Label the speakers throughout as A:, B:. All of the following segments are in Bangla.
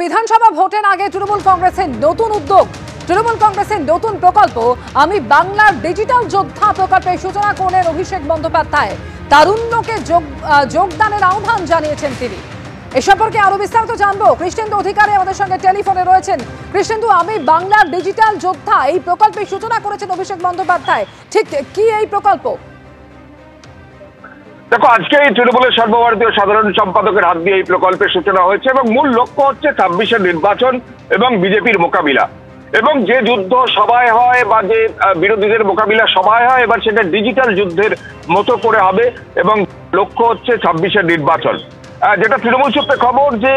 A: বিধানসভা ভোটের আগে তৃণমূল কংগ্রেসের নতুন উদ্যোগ, তৃণমূল কংগ্রেসের নতুন প্রকল্প আমি বাংলার ডিজিটাল যোদ্ধা প্রকল্পের সূচনা করলেন অভিষেক বন্দ্যোপাধ্যায়। তারুণ্যকে যোগদানের আহ্বান জানিয়েছেন তিনি। এ সম্পর্কে আরো বিস্তারিত জানবো। কৃষ্ণেন্দু অধিকারী আমাদের সঙ্গে টেলিফোনে রয়েছেন। কৃষ্ণেন্দু, আমি বাংলার ডিজিটাল যোদ্ধা এই প্রকল্পের সূচনা করেছেন অভিষেক বন্দ্যোপাধ্যায়, ঠিক কি এই প্রকল্প?
B: দেখো, আজকে এই তৃণমূলের সর্বভারতীয় সাধারণ সম্পাদকের হাত দিয়ে এই প্রকল্পের সূচনা হয়েছে এবং মূল লক্ষ্য হচ্ছে ২৬-এর নির্বাচন এবং বিজেপির মোকাবিলা। এবং যে যুদ্ধ সভায় হয় বা যে বিরোধীদের মোকাবিলা সভায় হয়, এবার সেটা ডিজিটাল যুদ্ধের মতো করে হবে এবং লক্ষ্য হচ্ছে ২৬-এর নির্বাচন। যেটা তৃণমূল সূত্রে খবর যে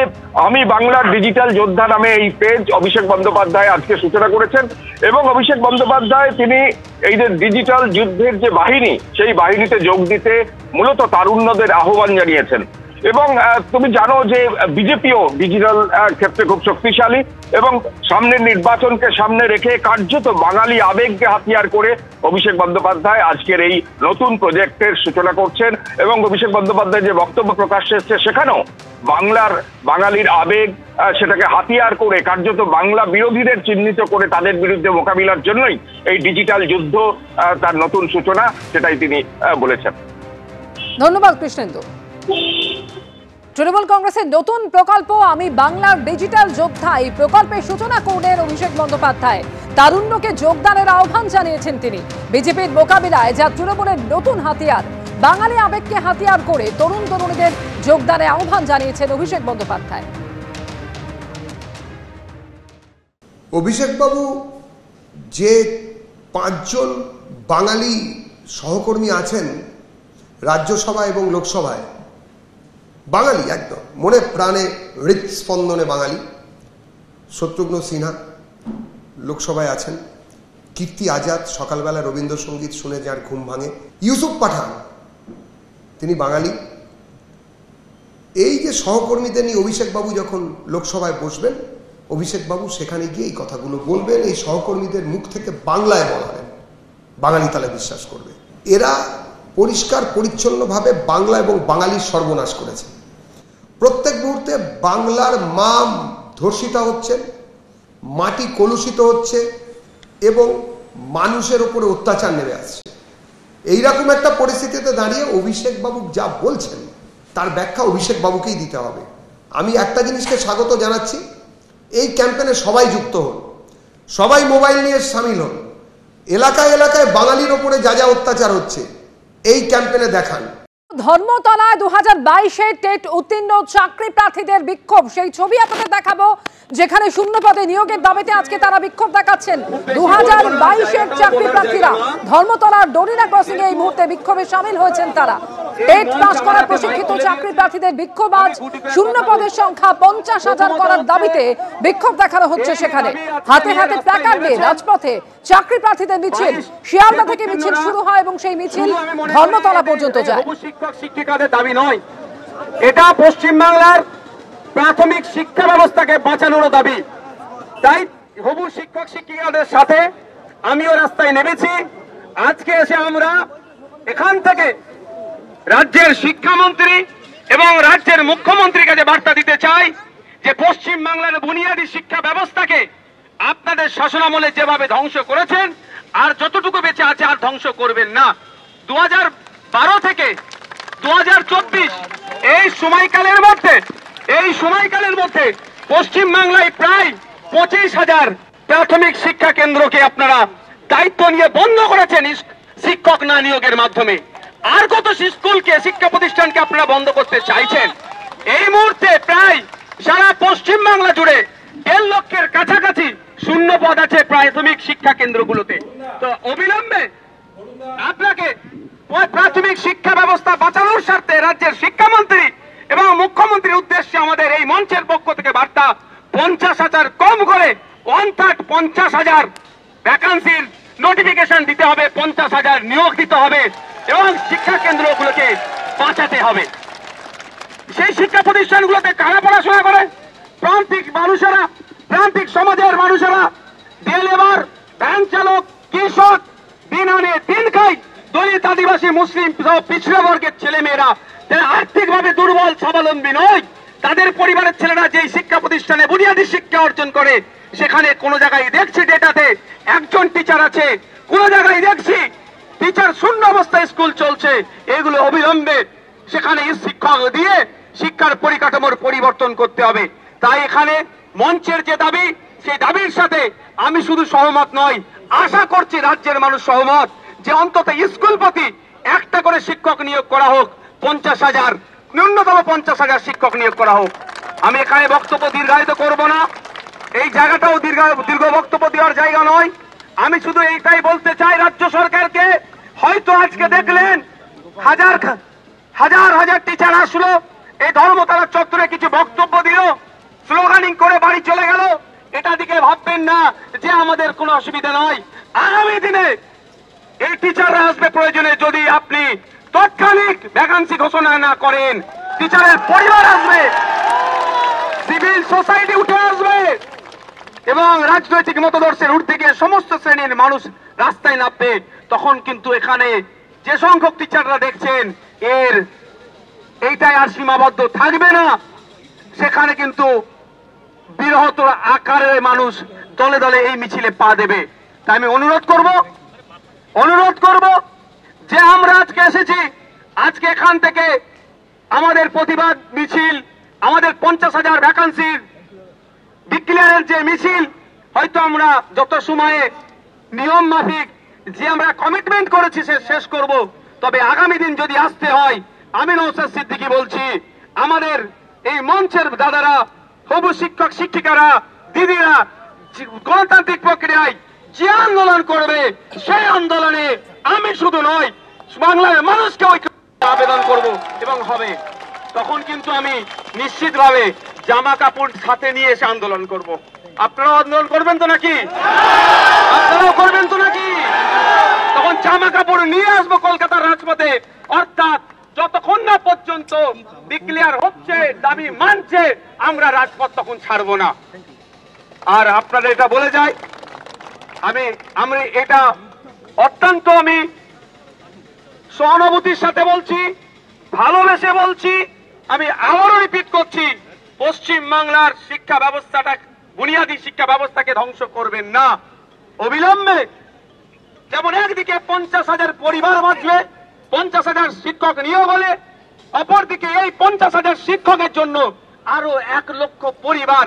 B: আমি বাংলার ডিজিটাল যোদ্ধা নামে এই পেজ অভিষেক বন্দ্যোপাধ্যায় আজকে সূচনা করেছেন। এবং অভিষেক বন্দ্যোপাধ্যায় তিনি এই যে ডিজিটাল যুদ্ধের যে বাহিনী, সেই বাহিনীতে যোগ দিতে মূলত তারুণ্যদের আহ্বান জানিয়েছেন। এবং তুমি জানো যে বিজেপিও ডিজিটাল ক্ষেত্রে খুব শক্তিশালী এবং সামনের নির্বাচনকে সামনে রেখে কার্যত বাঙালি আবেগকে হাতিয়ার করে অভিষেক বন্দ্যোপাধ্যায় আজকের এই নতুন প্রজেক্টের সূচনা করছেন। এবং অভিষেক বন্দ্যোপাধ্যায় যে বক্তব্য প্রকাশ্যে এসছে সেখানেও বাঙালির আবেগ সেটাকে হাতিয়ার করে কার্যত বাংলা বিরোধীদের চিহ্নিত করে তাদের বিরুদ্ধে মোকাবিলার জন্যই এই ডিজিটাল যুদ্ধ তার নতুন সূচনা, সেটাই তিনি বলেছেন।
A: ধন্যবাদ কৃষ্ণেন্দু। তৃণমূল কংগ্রেসের নতুন প্রকল্প আমি বাংলার ডিজিটাল যোদ্ধা এই প্রকল্পের সূচনা করলেন অভিষেক বন্দ্যোপাধ্যায়। তারুণ্যকে যোগদানের আহ্বান জানিয়েছেন তিনি। বিজেপির মোকাবিলায় যা তৃণমূলের নতুন হাতিয়ার, বাঙালি আবেগকে হাতিয়ার করে তরুণ তরুণীদের যোগদানের আহ্বান জানিয়েছেন অভিষেক বন্দ্যোপাধ্যায়।
C: অভিষেক বাবু যে ৫ জন বাঙালি সহকর্মী আছেন রাজ্যসভা এবং লোকসভায়, বাঙালি একদম মনে প্রাণে হৃৎস্পন্দনে বাঙালি। শত্রুঘ্ন সিনহা লোকসভায় আছেন, কীর্তি আজাদ সকালবেলা রবীন্দ্রসঙ্গীত শুনে যার ঘুম ভাঙে, ইউসুফ পাঠান তিনি বাঙালি। এই যে সহকর্মীদের নিয়ে অভিষেকবাবু যখন লোকসভায় বসবেন, অভিষেকবাবু সেখানে গিয়ে এই কথাগুলো বলবেন, এই সহকর্মীদের মুখ থেকে বাংলায় বলাবেন, বাঙালি তাহলে বিশ্বাস করবে। এরা পরিষ্কার পরিচ্ছন্নভাবে বাংলা এবং বাঙালির সর্বনাশ করেছে। প্রত্যেক মুহূর্তে বাংলার মা ধর্ষিতা হচ্ছেন, মাটি কলুষিত হচ্ছে এবং মানুষের উপরে অত্যাচার নেমে আসছে। এইরকম একটা পরিস্থিতিতে দাঁড়িয়ে অভিষেকবাবু যা বলছেন তার ব্যাখ্যা অভিষেকবাবুকেই দিতে হবে। আমি একটা জিনিসকে স্বাগত জানাচ্ছি, এই ক্যাম্পেনে সবাই যুক্ত হন, সবাই মোবাইল নিয়ে সামিল হন। এলাকায় এলাকায় বাঙালির ওপরে যা যা অত্যাচার হচ্ছে এই ক্যাম্পেনে দেখান।
A: ধর্মতলায় ২০২২-এর টেট উত্তীর্ণ চাকরি প্রার্থীদের বিক্ষোভ, সেই ছবি আপনাদের দেখাবো, যেখানে শূন্য পদে নিয়োগের দাবিতে আজকে তারা বিক্ষোভ দেখাচ্ছেন। ২০২২-এর চাকরি প্রার্থীরা ধর্মতলার ডরিনা ক্রসিং এ এই মুহূর্তে বিক্ষোভে সামিল হয়েছেন। তারা টেট পাস করা প্রশিক্ষিত চাকরি প্রার্থীদের বিক্ষোভ, আজ শূন্য পদের সংখ্যা ৫০,০০০ করার দাবিতে বিক্ষোভ দেখানো হচ্ছে। সেখানে হাতে হাতে প্ল্যাকার্ড নিয়ে রাজপথে চাকরি প্রার্থীদের মিছিল, শিয়ালদা থেকে মিছিল শুরু হয় এবং সেই মিছিল ধর্মতলা পর্যন্ত যায়।
D: শিক্ষক শিক্ষিকাদের দাবি নয়, এটা পশ্চিমবাংলার প্রাথমিক শিক্ষা ব্যবস্থাকে বাঁচানোর দাবি। তাই হবু শিক্ষক শিক্ষিকাদের সাথে আমিও রাস্তায় নেমেছি। আজকে এসে আমরা এখান থেকে রাজ্যের শিক্ষামন্ত্রী এবং রাজ্যের মুখ্যমন্ত্রীর কাছে বার্তা দিতে চাই যে পশ্চিম বাংলার বুনিয়াদী শিক্ষা ব্যবস্থাকে আপনাদের শাসনামলে যেভাবে ধ্বংস করেছেন, আর যতটুকু বেঁচে আছে আর ধ্বংস করবেন না। ২০১২ থেকে ২০২৪ এই সময়কালের মধ্যে পশ্চিম বাংলায় প্রায় ২৫,০০০ প্রাথমিক শিক্ষা কেন্দ্রকে আপনারা দায়িত্ব নিয়ে বন্ধ করেছেন শিক্ষক না নিয়োগের মাধ্যমে। আর কত স্কুলকে, শিক্ষা প্রতিষ্ঠানকে আপনারা বন্ধ করতে চাইছেন? এই মুহূর্তে প্রায় সারা পশ্চিম বাংলা জুড়ে ১.৫ লক্ষের কাছাকাছি শূন্য পদ আছে প্রাথমিক শিক্ষা কেন্দ্রগুলোতে। তো অবিলম্বে আপনাকে প্রাথমিক শিক্ষা ব্যবস্থা বাঁচানোর স্বার্থে রাজ্যের শিক্ষামন্ত্রী এবং মুখ্যমন্ত্রীর উদ্দেশ্যে আমাদের এই মঞ্চের পক্ষ থেকে বার্তা, ৫০,০০০ কম করে ৫০,০০০ ভ্যাকান্সির নোটিফিকেশন দিতে হবে, ৫০,০০০ নিয়োগ দিতে হবে এবং শিক্ষা কেন্দ্রগুলোকে বাঁচাতে হবে। সেই শিক্ষা প্রতিষ্ঠানগুলোতে কারা পড়াশোনা করে? প্রান্তিক মানুষেরা, প্রান্তিক সমাজের মানুষেরা, ডে লেবার, ভ্যান চালক, কৃষক, দিন আনে দিন খায়, দলিত, আদিবাসী, মুসলিম সহ পিছড়া বর্গের ছেলে মেয়েরা যারা আর্থিকভাবে দুর্বল স্বাবলম্বী নয়, তাদের পরিবারের ছেলেরা যেই শিক্ষা প্রতিষ্ঠানে বুনিয়াদী শিক্ষা অর্জন করে সেখানে কোনো জায়গায় দেখছি ডেটাতে একজন টিচার আছে, কোনো জায়গায় দেখছি টিচার শূন্য অবস্থায় স্কুল চলছে। এগুলো অবিলম্বে সেখানে শিক্ষক দিয়ে শিক্ষার পরিকাঠামোর পরিবর্তন করতে হবে। তাই এখানে মঞ্চের যে দাবি, সেই দাবির সাথে আমি শুধু সহমত নয়, আশা করছি রাজ্যের মানুষ সহমত যে অন্তত স্কুল প্রতি একটা করে শিক্ষক নিয়োগ করা হোক, 50,000 ন্যূনতম 50,000 শিক্ষক নিয়োগ করা হোক। আমি এখানে বক্তব্য দীর্ঘায়িত করব না, এই জায়গাটাও দীর্ঘ বক্তব্য দেওয়ার জায়গা নয়। আমি শুধু এইটাই বলতে চাই রাজ্য সরকারকে, হয়তো আজকে দেখলেন হাজার হাজার টিচার আসলো, এই ধর্মতলা চত্বরে কিছু বক্তব্য দিল, স্লোগানিং করে বাড়ি চলে গেল। এটা দিকে ভাববেন না যে আমাদের কোনো অসুবিধা নয়। আগামী দিনে এই টিচাররা আসবে প্রয়োজনে, যদি আপনি তাৎক্ষণিক ভ্যাকান্সি ঘোষণা না করেন, টিচারের পরিবার আসবে, সিভিল সোসাইটি উঠে আসবে এবং রাজনৈতিক মতাদর্শের ঊর্ধ্বে গিয়ে সমস্ত শ্রেণীর মানুষ রাস্তায় নামবে। তখন কিন্তু এখানে যে সংখ্যক টিচাররা দেখছেন এইটাই আর সীমাবদ্ধ থাকবে না, সেখানে কিন্তু বৃহত্তর আকারের মানুষ দলে দলে এই মিছিলে পা দেবে। তাই আমি অনুরোধ করব যে আমরা আজকে এসেছি, আজকে এখান থেকে আমাদের প্রতিবাদ মিছিল, আমাদের 50,000 ভ্যাকান্সির ডিক্লেয়ারের যে মিছিল, হয়তো আমরা যত সময়ে নিয়ম মাফিক যে আমরা কমিটমেন্ট করেছি সে শেষ করব। তবে আগামী দিন যদি আসতে হয়, আমি নওশাদ সিদ্দিকী বলছি, আমাদের এই মঞ্চের দাদারা, হবু শিক্ষক শিক্ষিকারা, দিদিরা গণতান্ত্রিক প্রক্রিয়ায় যে আন্দোলন করবে, সেই আন্দোলনে আমি শুধু নয়, বাংলার মানুষকে ঐক্য আবেদন করব এবং হবে। তখন কিন্তু আমি নিশ্চিতভাবে জামা কাপড় সাথে নিয়ে এসে আন্দোলন করব। আপনারাও আন্দোলন করবেন তো নাকি? আপনারাও করবেন তো নাকি? তখন জামা কাপড় নিয়ে আসবো কলকাতার রাজপথে, অর্থাৎ যতক্ষণ না পর্যন্ত ডিক্লেয়ার হচ্ছে, দাবি মানছে, আমরা রাজপথ তখন ছাড়বো না। আর আপনাদের এটা বলে যাই, আমি এটা অত্যন্ত আমি সহানুভূতির সাথে বলছি, ভালোবেসে বলছি। আমি আবারও রিপিট করছি, পশ্চিম বাংলার শিক্ষা ব্যবস্থাটা, বুনিয়াদী শিক্ষা ব্যবস্থাকে ধ্বংস করবেন না অবিলম্বে। যেমন একদিকে 50,000 পরিবার বাঁচবে, 50,000 শিক্ষক নিয়োগ হলে, অপরদিকে এই 50,000 শিক্ষকের জন্য আরো 1 লক্ষ পরিবার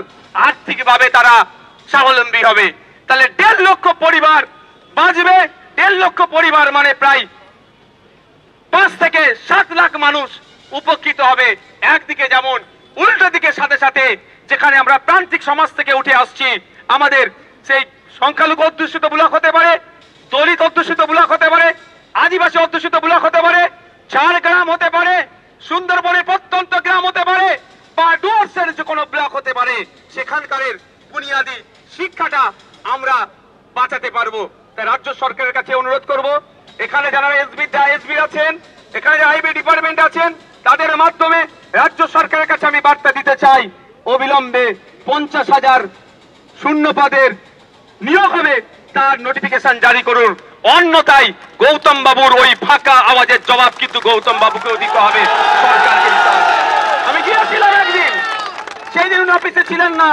D: আর্থিকভাবে তারা স্বাবলম্বী হবে। তাহলে 1.5 লক্ষ পরিবার বাঁচবে। 1.5 লক্ষ পরিবার মানে প্রায় 5 থেকে 7 লাখ মানুষ উপকৃত হবে। একদিকে যেমন, উল্টো দিকে সাথে সাথে যেখানে আমরা প্রান্তিক সমাজ থেকে উঠে আসছি, আমাদের সেই সংখ্যালঘু অধ্যুষিত ব্লক হতে পারে, দলিত অধ্যুষিত ব্লক হতে পারে, আদিবাসী অধ্যুষিত ব্লক হতে পারে, ঝাড়গ্রাম হতে পারে, সুন্দরবনের প্রত্যন্ত গ্রাম হতে পারে, বা ডুয়ার্সের যে কোনো ব্লক হতে পারে, সেখানকার বুনিয়াদী শিক্ষাটা আমরা বাঁচাতে পারবো। তাই রাজ্য সরকারের কাছে অনুরোধ করব, এখানে যারা এসবি আছেন, এখানে আইবি ডিপার্টমেন্ট আছেন, তাদের মাধ্যমে রাজ্য সরকারের কাছে আমি বার্তা দিতে চাই, অবিলম্বে 50,000 শূন্য পদের নিয়োগ হবে তার নোটিফিকেশন জারি করুন। অন্যথায় গৌতম বাবুর ওই ফাঁকা আওয়াজের জবাব কিন্তু গৌতম বাবুকেও দিতে হবে, সরকারকে দিতে হবে। আমি গিয়েছিলাম একদিন, সেই দিন অফিসে ছিলেন না,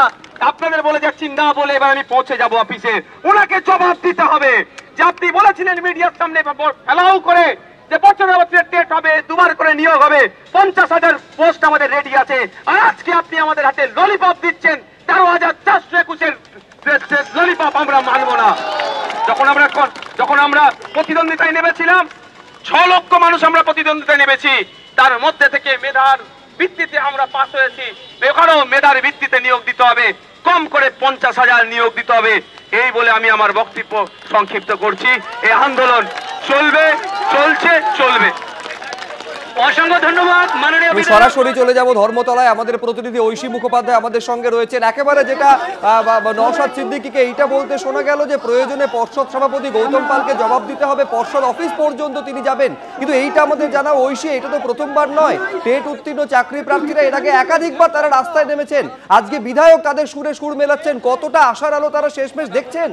D: আপনাদের বলে যাচ্ছি না বলে এবার আমি পৌঁছে যাব অফিসে। ওনাকে জবাব দিতে হবে যে আপনি বলেছিলেন মিডিয়ার সামনে ফেলাও করে যে বছরের টেট হবে, 2 বার করে নিয়োগ হবে, 50,000 পোস্ট আমাদের রেডি আছে, আর আজকে আপনি আমাদের হাতে ললিপপ দিচ্ছেন 13,421 ললিপপ আমরা মানব না। যখন আমরা প্রতিদ্বন্দ্বিতায় নেমেছিলাম, 6 লক্ষ মানুষ আমরা প্রতিদ্বন্দ্বিতায় নেমেছি, তার মধ্যে থেকে মেধার ভিত্তিতে আমরা পাস হয়েছি। এখানেও মেধার ভিত্তিতে নিয়োগ দিতে হবে, কম করে 50,000 নিয়োগ দিতে হবে। এই বলে আমি আমার বক্তব্য সংক্ষিপ্ত করছি। এই আন্দোলন চলবে, চলবে। অসংখ্য ধন্যবাদ মাননীয়।
E: আমি সরাসরি চলে যাব ধর্মতলায়, আমাদের প্রতিনিধি ঐশী মুখোপাধ্যায় আমাদের সঙ্গে রয়েছেন। একেবারে যেটা নওশাদ সিদ্দিকীকে এইটা বলতে শোনা গেল যে প্রয়োজনে পর্ষদ সভাপতি গৌতম পালকে জবাব দিতে হবে, পর্ষদ অফিস পর্যন্ত তিনি যাবেন, কিন্তু এইটা আমাদের জানা ঐশী, এটা তো প্রথমবার নয়। টেট উত্তীর্ণ চাকরি প্রার্থীরা এর আগে একাধিকবার তারা রাস্তায় নেমেছেন, আজকে বিধায়ক তাদের সুরে সুর মেলাচ্ছেন, কতটা আশার আলো তারা শেষমেশ দেখছেন?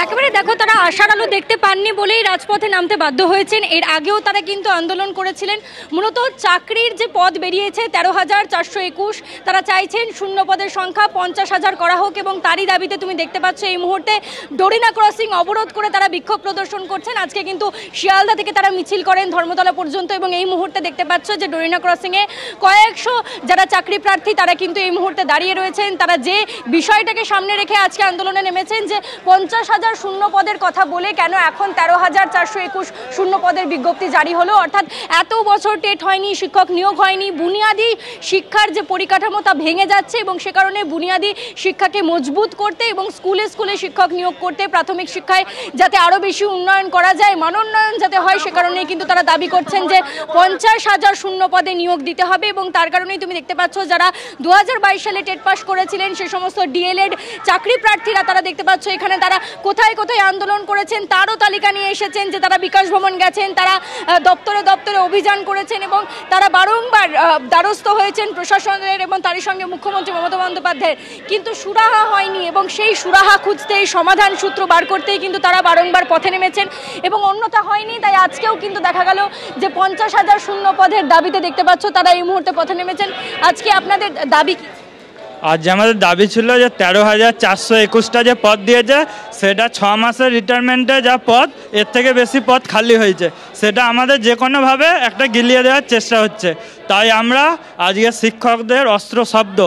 F: একেবারে দেখো, তারা আশার আলো দেখতে পাননি বলেই রাজপথে নামতে বাধ্য হয়েছেন। এর আগেও তারা কিন্তু আন্দোলন করেছিলেন। মূলত চাকরির যে পদ বেরিয়েছে 13,421, তারা চাইছেন শূন্য পদের সংখ্যা 50,000 করা হোক এবং তারই দাবিতে তুমি দেখতে পাচ্ছ এই মুহূর্তে ডোরিনা ক্রসিং অবরোধ করে তারা বিক্ষোভ প্রদর্শন করছেন। আজকে কিন্তু শিয়ালদা থেকে তারা মিছিল করেন ধর্মতলা পর্যন্ত এবং এই মুহূর্তে দেখতে পাচ্ছ যে ডোরিনা ক্রসিংয়ে কয়েকশো যারা চাকরি প্রার্থী তারা কিন্তু এই মুহূর্তে দাঁড়িয়ে রয়েছেন। তারা যে বিষয়টাকে সামনে রেখে আজকে আন্দোলনে নেমেছেন যে 50,000 শূন্য পদের কথা বলে কেন এখন 13,421 শূন্য পদের বিজ্ঞপ্তি জারি হলো। অর্থাৎ এত বছর টেট হয়নি, শিক্ষক নিয়োগ হয়নি, বুনিয়াদী শিক্ষার যে পরিকাঠামো তা ভেঙে যাচ্ছে এবং সে কারণে বুনিয়াদী শিক্ষাকে মজবুত করতে এবং স্কুলে স্কুলে শিক্ষক নিয়োগ করতে, প্রাথমিক শিক্ষায় যাতে আরও বেশি উন্নয়ন করা যায়, মানোন্নয়ন যাতে হয়, সে কারণেই কিন্তু তারা দাবি করছেন যে 50,000 শূন্য পদে নিয়োগ দিতে হবে। এবং তার কারণেই তুমি দেখতে পাচ্ছ যারা 2022 সালে টেট পাস করেছিলেন সে সমস্ত ডিএলএড চাকরি প্রার্থীরা তারা দেখতে পাচ্ছ এখানে তারা কোথায় কোথায় আন্দোলন করেছেন তারও তালিকা নিয়ে এসেছেন, যে তারা বিকাশ ভবন গেছেন, তারা দপ্তরে দপ্তরে অভিযান করেছেন এবং তারা বারংবার দ্বারস্থ হয়েছেন প্রশাসনের এবং তারই সঙ্গে মুখ্যমন্ত্রী মমতা বন্দ্যোপাধ্যায়ের, কিন্তু সুরাহা হয়নি এবং সেই সুরাহা খুঁজতে, সমাধান সূত্র বার করতেই কিন্তু তারা বারংবার পথে নেমেছেন এবং অন্যথা হয়নি। তাই আজকেও কিন্তু দেখা গেল যে 50,000 শূন্য পদের দাবিতে দেখতে পাচ্ছ তারা এই মুহূর্তে পথে নেমেছেন। আজকে আপনাদের দাবি কি?
G: আজ আমাদের দাবি ছিল যে 13,421টা যে পদ দিয়েছে সেটা 6 মাসের রিটায়ারমেন্টে যা পদ, এর থেকে বেশি পদ খালি হয়েছে, সেটা আমাদের যে কোনোভাবে একটা গিলিয়ে দেওয়ার চেষ্টা হচ্ছে। তাই আমরা আজকে শিক্ষকদের অস্ত্র শব্দ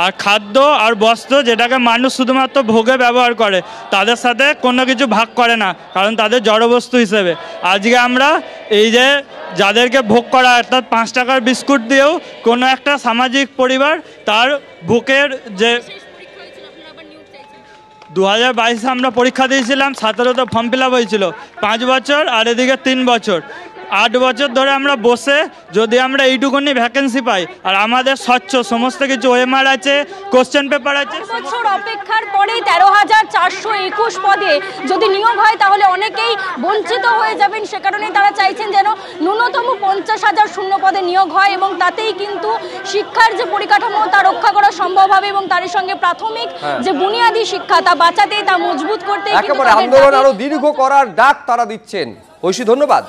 G: আর খাদ্য আর বস্ত্র, যেটাকে মানুষ শুধুমাত্র ভোগে ব্যবহার করে, তাদের সাথে কোনো কিছু ভাগ করে না, কারণ তাদের জড়বস্তু হিসেবে আজকে আমরা এই যে যাদেরকে ভোগ করা, অর্থাৎ 5 টাকার বিস্কুট দিয়েও কোনো একটা সামাজিক পরিবার তার বুকের যে 2022 আমরা পরীক্ষা দিয়েছিলাম, 17তে ফর্ম ফিল আপ হয়েছিল, 5 বছর আর এদিকে 3 বছর, 8 বছর ধরে আমরা বসে যদি আমরা এইটুকুনি ভ্যাকেন্সি পাই আর আমাদের স্বচ্ছ সমস্ত কিছু ওএমআর আছে, কোশ্চেন পেপার আছে,
F: বছর অপেক্ষার পরে 13,421 পদে যদি নিয়োগ হয় তাহলে অনেকেই বঞ্চিত হয়ে যাবেন। সে কারণে তারা চাইছেন যেন ন্যূনতম 50,000 শূন্য পদে নিয়োগ হয় এবং তাতেই কিন্তু শিক্ষার যে পরিকাঠামো তা রক্ষা করা সম্ভব হবে এবং তার সঙ্গে প্রাথমিক যে বুনিয়াদী শিক্ষা তা বাঁচাতে, তা মজবুত করতে
E: একেবারে আন্দোলন আরো দীর্ঘ করার ডাক তারা দিচ্ছেন। ঐশী, ধন্যবাদ।